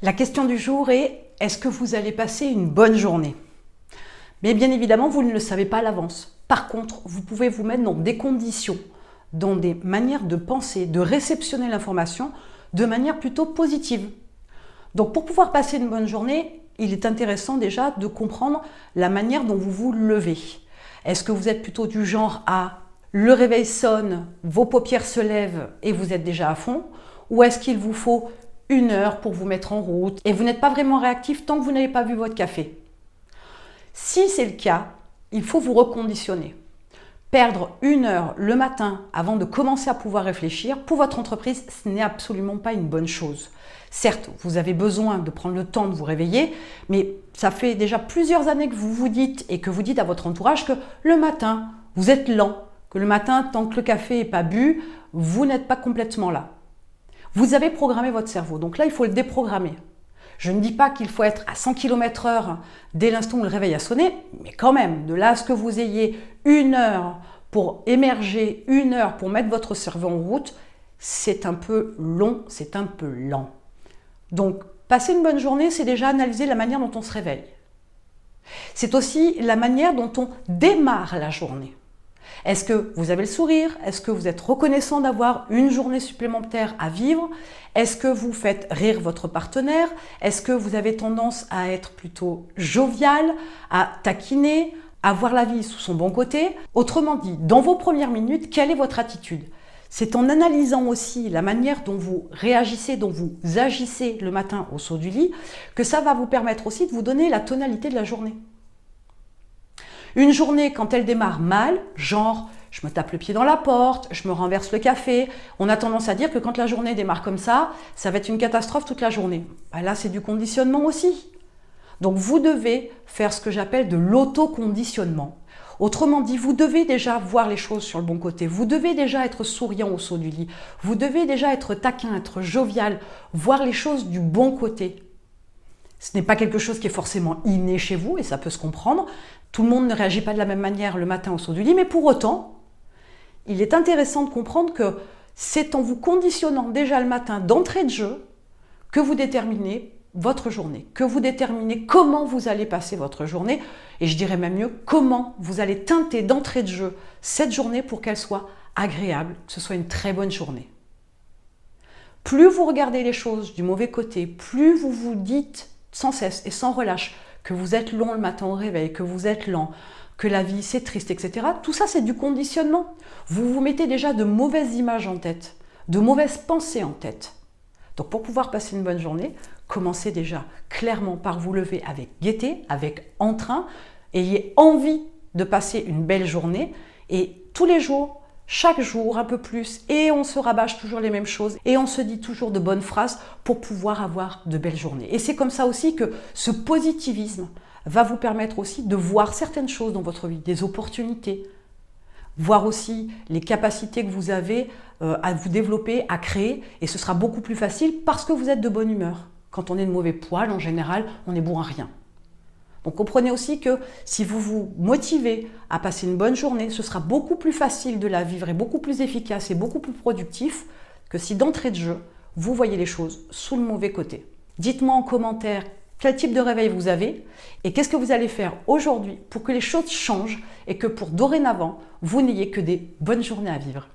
La question du jour est, est-ce que vous allez passer une bonne journée? Mais bien évidemment, vous ne le savez pas à l'avance. Par contre, vous pouvez vous mettre dans des conditions, dans des manières de penser, de réceptionner l'information de manière plutôt positive. Donc pour pouvoir passer une bonne journée, il est intéressant déjà de comprendre la manière dont vous vous levez. Est-ce que vous êtes plutôt du genre à le réveil sonne, vos paupières se lèvent et vous êtes déjà à fond? Ou est-ce qu'il vous faut 1 heure pour vous mettre en route et vous n'êtes pas vraiment réactif tant que vous n'avez pas bu votre café? Si c'est le cas, il faut vous reconditionner. Perdre 1 heure le matin avant de commencer à pouvoir réfléchir, pour votre entreprise, ce n'est absolument pas une bonne chose. Certes, vous avez besoin de prendre le temps de vous réveiller, mais ça fait déjà plusieurs années que vous vous dites et que vous dites à votre entourage que le matin, vous êtes lent, que le matin, tant que le café n'est pas bu, vous n'êtes pas complètement là. Vous avez programmé votre cerveau, donc là, il faut le déprogrammer. Je ne dis pas qu'il faut être à 100 km/h dès l'instant où le réveil a sonné, mais quand même, de là à ce que vous ayez 1 heure pour émerger, 1 heure pour mettre votre cerveau en route, c'est un peu long, c'est un peu lent. Donc, passer une bonne journée, c'est déjà analyser la manière dont on se réveille. C'est aussi la manière dont on démarre la journée. Est-ce que vous avez le sourire? Est-ce que vous êtes reconnaissant d'avoir une journée supplémentaire à vivre? Est-ce que vous faites rire votre partenaire? Est-ce que vous avez tendance à être plutôt jovial, à taquiner, à voir la vie sous son bon côté? Autrement dit, dans vos premières minutes, quelle est votre attitude? C'est en analysant aussi la manière dont vous réagissez, dont vous agissez le matin au saut du lit, que ça va vous permettre aussi de vous donner la tonalité de la journée. Une journée, quand elle démarre mal, genre je me tape le pied dans la porte, je me renverse le café, on a tendance à dire que quand la journée démarre comme ça va être une catastrophe toute la journée. Là, c'est du conditionnement aussi. Donc vous devez faire ce que j'appelle de l'autoconditionnement. Autrement dit, vous devez déjà voir les choses sur le bon côté, vous devez déjà être souriant au saut du lit, vous devez déjà être taquin, être jovial, voir les choses du bon côté. Ce n'est pas quelque chose qui est forcément inné chez vous et ça peut se comprendre. Tout le monde ne réagit pas de la même manière le matin au saut du lit, mais pour autant, il est intéressant de comprendre que c'est en vous conditionnant déjà le matin d'entrée de jeu que vous déterminez votre journée, que vous déterminez comment vous allez passer votre journée et je dirais même mieux comment vous allez teinter d'entrée de jeu cette journée pour qu'elle soit agréable, que ce soit une très bonne journée. Plus vous regardez les choses du mauvais côté, plus vous vous dites sans cesse et sans relâche que vous êtes long le matin au réveil, que vous êtes lent, que la vie c'est triste, etc. Tout ça c'est du conditionnement. Vous vous mettez déjà de mauvaises images en tête, de mauvaises pensées en tête. Donc pour pouvoir passer une bonne journée, commencez déjà clairement par vous lever avec gaieté, avec entrain, ayez envie de passer une belle journée et tous les jours, chaque jour un peu plus et on se rabâche toujours les mêmes choses et on se dit toujours de bonnes phrases pour pouvoir avoir de belles journées. Et c'est comme ça aussi que ce positivisme va vous permettre aussi de voir certaines choses dans votre vie, des opportunités, voir aussi les capacités que vous avez à vous développer, à créer et ce sera beaucoup plus facile parce que vous êtes de bonne humeur. Quand on est de mauvais poil, en général, on est bon à rien. Donc comprenez aussi que si vous vous motivez à passer une bonne journée, ce sera beaucoup plus facile de la vivre et beaucoup plus efficace et beaucoup plus productif que si d'entrée de jeu, vous voyez les choses sous le mauvais côté. Dites-moi en commentaire quel type de réveil vous avez et qu'est-ce que vous allez faire aujourd'hui pour que les choses changent et que pour dorénavant, vous n'ayez que des bonnes journées à vivre.